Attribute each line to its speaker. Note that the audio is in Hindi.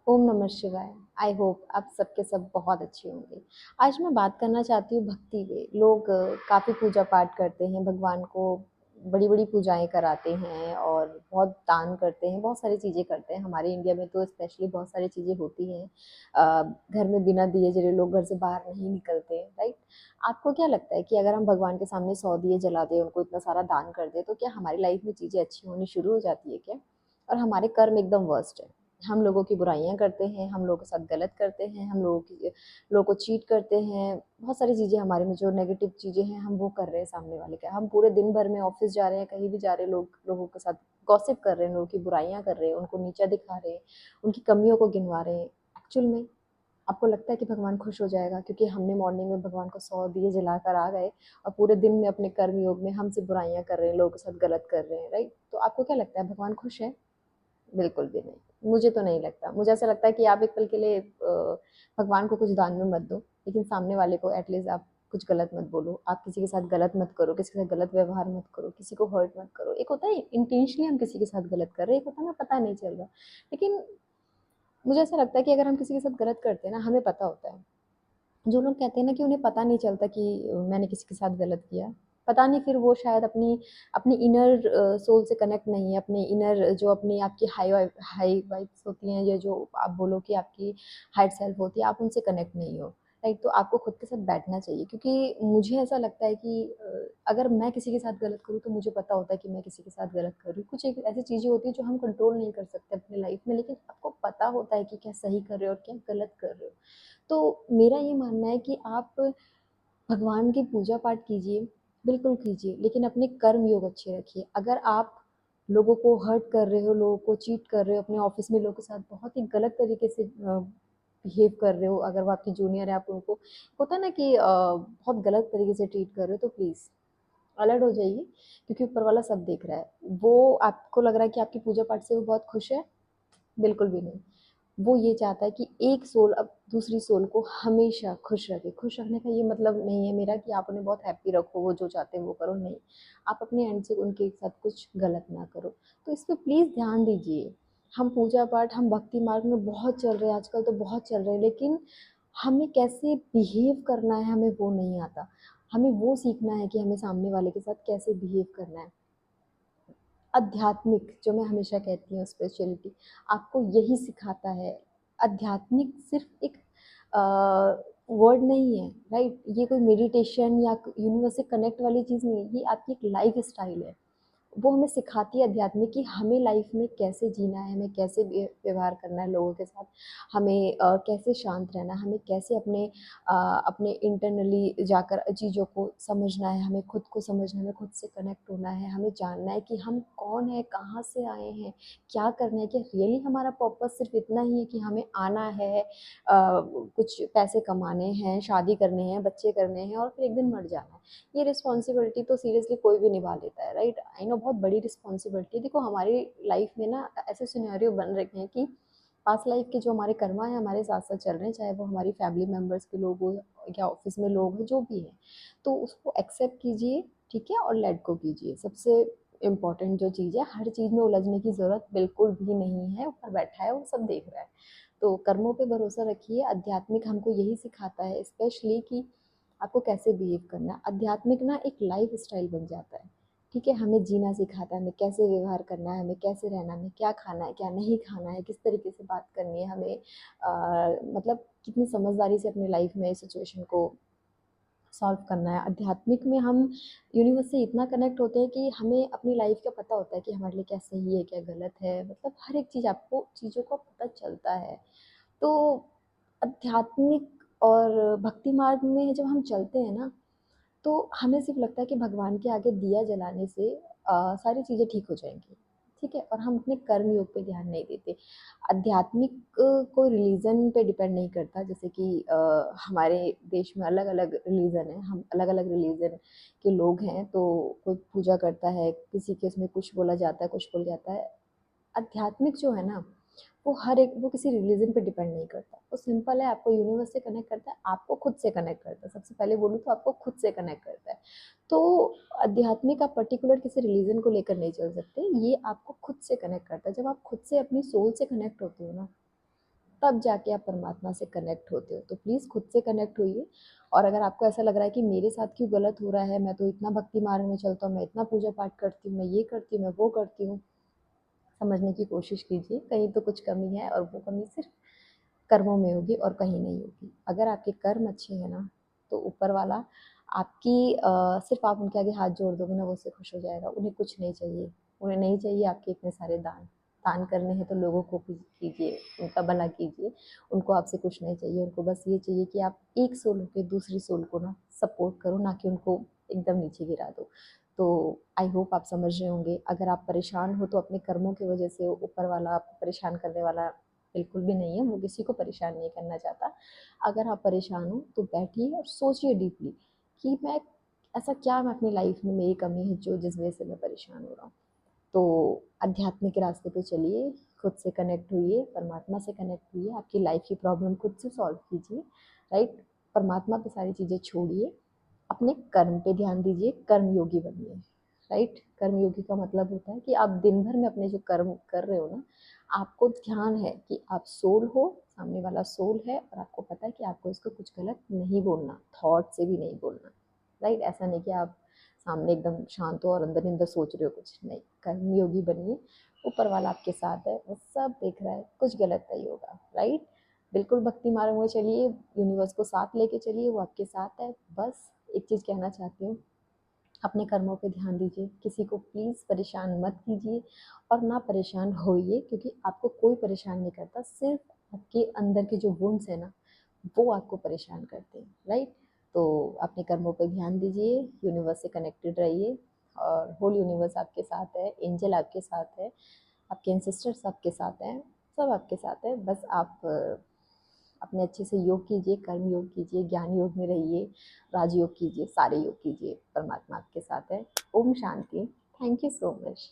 Speaker 1: ओम नमः शिवाय। आई होप आप सबके सब बहुत अच्छे होंगे। आज मैं बात करना चाहती हूँ भक्ति पे। लोग काफ़ी पूजा पाठ करते हैं, भगवान को बड़ी-बड़ी पूजाएँ कराते हैं और बहुत दान करते हैं, बहुत सारी चीज़ें करते हैं। हमारे इंडिया में तो स्पेशली बहुत सारी चीज़ें होती हैं। घर में बिना दिए जले लोग घर से बाहर नहीं निकलते, राइट? आपको क्या लगता है कि अगर हम भगवान के सामने 100 दिए जला दें, उनको इतना सारा दान कर दें, तो क्या हमारी लाइफ में चीज़ें अच्छी होनी शुरू हो जाती है क्या? और हमारे कर्म एकदम वर्स्ट है। हम लोगों की बुराइयाँ करते हैं, हम लोगों के साथ गलत करते हैं, लोगों को चीट करते हैं, बहुत सारी चीज़ें हमारे में जो नेगेटिव चीज़ें हैं हम वो कर रहे हैं सामने वाले के। हम पूरे दिन भर में ऑफ़िस जा रहे हैं, कहीं भी जा रहे हैं, लोगों के साथ गॉसिप कर रहे हैं, लोगों की बुराइयाँ कर रहे हैं, उनको नीचा दिखा रहे हैं, उनकी कमियों को गिनवा रहे हैं। एक्चुअल में आपको लगता है कि भगवान खुश हो जाएगा क्योंकि हमने मॉर्निंग में भगवान को 100 दिए जलाकर आ गए और पूरे दिन में अपने कर्म योग में हमसे बुराइयाँ कर रहे हैं, लोगों के साथ गलत कर रहे हैं, राइट? तो आपको क्या लगता है भगवान खुश है? बिल्कुल भी नहीं। मुझे तो नहीं लगता। मुझे ऐसा लगता है कि आप एक पल के लिए भगवान को कुछ दान में मत दो, लेकिन सामने वाले को एटलीस्ट आप कुछ गलत मत बोलो। आप किसी के साथ गलत मत करो, किसी के साथ गलत व्यवहार मत करो, किसी को हर्ट मत करो। एक होता है इंटेंशनली हम किसी के साथ गलत कर रहे हैं, एक होता है ना पता नहीं चल रहा। लेकिन मुझे ऐसा लगता है कि अगर हम किसी के साथ गलत करते हैं ना, हमें पता होता है। जो लोग कहते हैं ना कि उन्हें पता नहीं चलता कि मैंने किसी के साथ गलत किया, पता नहीं फिर वो शायद अपनी अपनी इनर सोल से कनेक्ट नहीं है, अपने इनर जो अपनी आपकी हाई वाइब्स होती हैं या जो आप बोलो कि आपकी हाइट सेल्फ होती है, आप उनसे कनेक्ट नहीं हो, राइट? तो आपको खुद के साथ बैठना चाहिए क्योंकि मुझे ऐसा लगता है कि अगर मैं किसी के साथ गलत करूँ तो मुझे पता होता है कि मैं किसी के साथ गलत कर रही हूँ। कुछ एक ऐसी चीज़ें होती हैं जो हम कंट्रोल नहीं कर सकते अपनी लाइफ में, लेकिन आपको पता होता है कि क्या सही कर रहे हो और क्या गलत कर रहे हो। तो मेरा ये मानना है कि आप भगवान की पूजा पाठ कीजिए, बिल्कुल कीजिए, लेकिन अपने कर्म योग अच्छे रखिए। अगर आप लोगों को हर्ट कर रहे हो, लोगों को चीट कर रहे हो, अपने ऑफिस में लोगों के साथ बहुत ही गलत तरीके से बिहेव कर रहे हो, अगर वो आपकी जूनियर है, आप उनको होता है ना कि बहुत गलत तरीके से ट्रीट कर रहे हो, तो प्लीज़ अलर्ट हो जाइए क्योंकि ऊपर वाला सब देख रहा है। वो आपको लग रहा है कि आपकी पूजा पाठ से वो बहुत खुश है, बिल्कुल भी नहीं। वो ये चाहता है कि एक सोल अब दूसरी सोल को हमेशा खुश रखे। खुश रखने का ये मतलब नहीं है मेरा कि आप उन्हें बहुत हैप्पी रखो, वो जो चाहते हैं वो करो, नहीं। आप अपने एंड से उनके साथ कुछ गलत ना करो। तो इस पे प्लीज़ ध्यान दीजिए। हम पूजा पाठ, हम भक्ति मार्ग में बहुत चल रहे हैं, आजकल तो बहुत चल रहे हैं, लेकिन हमें कैसे बिहेव करना है हमें वो नहीं आता। हमें वो सीखना है कि हमें सामने वाले के साथ कैसे बिहेव करना है। आध्यात्मिक जो मैं हमेशा कहती हूँ स्पिरिचुअलिटी आपको यही सिखाता है। आध्यात्मिक सिर्फ एक वर्ड नहीं है, राइट? ये कोई मेडिटेशन या यूनिवर्स से कनेक्ट वाली चीज़ नहीं है, ये आपकी एक लाइफ स्टाइल है। वो हमें सिखाती है अध्यात्म कि हमें लाइफ में कैसे जीना है, हमें कैसे व्यवहार करना है लोगों के साथ, हमें कैसे शांत रहना है, हमें कैसे अपने इंटरनली जाकर चीज़ों को समझना है, हमें खुद को समझना है, हमें खुद से कनेक्ट होना है, हमें जानना है कि हम कौन है, कहाँ से आए हैं, क्या करना है, कि रियली हमारा पर्पस सिर्फ इतना ही है कि हमें आना है, कुछ पैसे कमाने हैं, शादी करने हैं, बच्चे करने हैं और फिर एक दिन मर जाना है। ये रिस्पॉन्सिबिलिटी तो सीरियसली कोई भी निभा लेता है, राइट? आई नो बहुत बड़ी रिस्पॉन्सिबिलिटी है। देखो हमारी लाइफ में ना ऐसे सिनेरियो बन रखे हैं कि पास्ट लाइफ के जो हमारे कर्मा है हमारे साथ साथ चल रहे हैं, चाहे वो हमारी फैमिली मेम्बर्स के लोग हो या ऑफिस में लोग हो, जो भी है। तो उसको एक्सेप्ट कीजिए, ठीक है, और लेट गो कीजिए। सबसे इम्पॉर्टेंट जो चीज़ है, हर चीज़ में उलझने की ज़रूरत बिल्कुल भी नहीं है। ऊपर बैठा है वो सब देख रहा है। तो कर्मों पे भरोसा रखिए। आध्यात्मिक हमको यही सिखाता है स्पेशली कि आपको कैसे बिहेव करना है। आध्यात्मिक ना एक लाइफ स्टाइल बन जाता है, ठीक है? हमें जीना सिखाता है, हमें कैसे व्यवहार करना है, हमें कैसे रहना है, हमें क्या खाना है, क्या नहीं खाना है, किस तरीके से बात करनी है, हमें मतलब कितनी समझदारी से अपनी लाइफ में सिचुएशन को सॉल्व करना है। आध्यात्मिक में हम यूनिवर्स से इतना कनेक्ट होते हैं कि हमें अपनी लाइफ का पता होता है कि हमारे लिए क्या सही है, क्या गलत है, मतलब हर एक चीज़ आपको चीज़ों का पता चलता है। तो आध्यात्मिक और भक्ति मार्ग में जब हम चलते हैं ना, तो हमें सिर्फ लगता है कि भगवान के आगे दिया जलाने से सारी चीज़ें ठीक हो जाएंगी, ठीक है? और हम अपने कर्म योग पे ध्यान नहीं देते। आध्यात्मिक कोई रिलीजन पे डिपेंड नहीं करता, जैसे कि हमारे देश में अलग अलग रिलीजन है, हम अलग अलग रिलीजन के लोग हैं, तो कोई पूजा करता है, किसी के उसमें कुछ बोला जाता है, कुछ बोला जाता है। आध्यात्मिक जो है ना, वो किसी रिलीजन पे डिपेंड नहीं करता। वो सिंपल है, आपको यूनिवर्स से कनेक्ट करता है, आपको खुद से कनेक्ट करता है। सबसे पहले बोलूँ तो आपको खुद से कनेक्ट करता है। तो आध्यात्मिक आप पर्टिकुलर किसी रिलीजन को लेकर नहीं चल सकते, ये आपको खुद से कनेक्ट करता है। जब आप खुद से अपनी सोल से कनेक्ट होते हो ना, तब जाके आप परमात्मा से कनेक्ट होते हो। तो प्लीज़ खुद से कनेक्ट होइए। और अगर आपको ऐसा लग रहा है कि मेरे साथ क्यों गलत हो रहा है, मैं तो इतना भक्ति मार्ग में चलता हूँ, मैं इतना पूजा पाठ करती हूँ, मैं ये करती हूँ, मैं वो करती हूँ, समझने की कोशिश कीजिए। कहीं तो कुछ कमी है और वो कमी सिर्फ कर्मों में होगी और कहीं नहीं होगी। अगर आपके कर्म अच्छे हैं ना, तो ऊपर वाला आपकी सिर्फ आप उनके आगे हाथ जोड़ दोगे ना, वो उससे खुश हो जाएगा। उन्हें कुछ नहीं चाहिए, उन्हें नहीं चाहिए आपके इतने सारे दान। दान करने हैं तो लोगों को कीजिए, उनका भला कीजिए। उनको आपसे कुछ नहीं चाहिए, उनको बस ये चाहिए कि आप एक सोल होकर दूसरी सोल को ना सपोर्ट करो, ना कि उनको एकदम नीचे गिरा दो। तो आई होप आप समझ रहे होंगे। अगर आप परेशान हो तो अपने कर्मों की वजह से ऊपर वाला आपको परेशान करने वाला बिल्कुल भी नहीं है, वो किसी को परेशान नहीं करना चाहता। अगर आप परेशान हो तो बैठिए और सोचिए डीपली कि मैं ऐसा क्या मैं अपनी लाइफ में मेरी कमी है जो जिस वजह से मैं परेशान हो रहा हूँ। तो आध्यात्मिक रास्ते पे चलिए, खुद से कनेक्ट होइए, परमात्मा से कनेक्ट होइए, आपकी लाइफ की प्रॉब्लम खुद से सॉल्व कीजिए, राइट। परमात्मा पे सारी चीज़ें छोड़िए, अपने कर्म पे ध्यान दीजिए, कर्म योगी बनिए, राइट। कर्म योगी का मतलब होता है कि आप दिन भर में अपने जो कर्म कर रहे हो ना, आपको ध्यान है कि आप सोल हो, सामने वाला सोल है, और आपको पता है कि आपको इसको कुछ गलत नहीं बोलना, थॉट से भी नहीं बोलना, राइट। ऐसा नहीं कि आप सामने एकदम शांत हो और अंदर ही अंदर सोच रहे हो कुछ नहीं। कर्म योगी बनिए, ऊपर वाला आपके साथ है, वो सब देख रहा है, कुछ गलत नहीं होगा, राइट। बिल्कुल भक्ति मार्ग में चलिए, यूनिवर्स को साथ लेके चलिए, वो आपके साथ है। बस एक चीज़ कहना चाहती हूँ, अपने कर्मों पे ध्यान दीजिए, किसी को प्लीज़ परेशान मत कीजिए और ना परेशान होइए, क्योंकि आपको कोई परेशान नहीं करता, सिर्फ आपके अंदर के जो वुंड्स है ना, वो आपको परेशान करते हैं, राइट। तो अपने कर्मों पे ध्यान दीजिए, यूनिवर्स से कनेक्टेड रहिए, और होल यूनिवर्स आपके साथ है, एंजल आपके साथ है, आपके एंसेस्टर्स आपके साथ हैं, सब आपके साथ है। बस आप अपने अच्छे से योग कीजिए, कर्म योग कीजिए, ज्ञान योग में रहिए, राजयोग कीजिए, सारे योग कीजिए, परमात्मा आपके साथ है। ओम शांति। Thank you so much.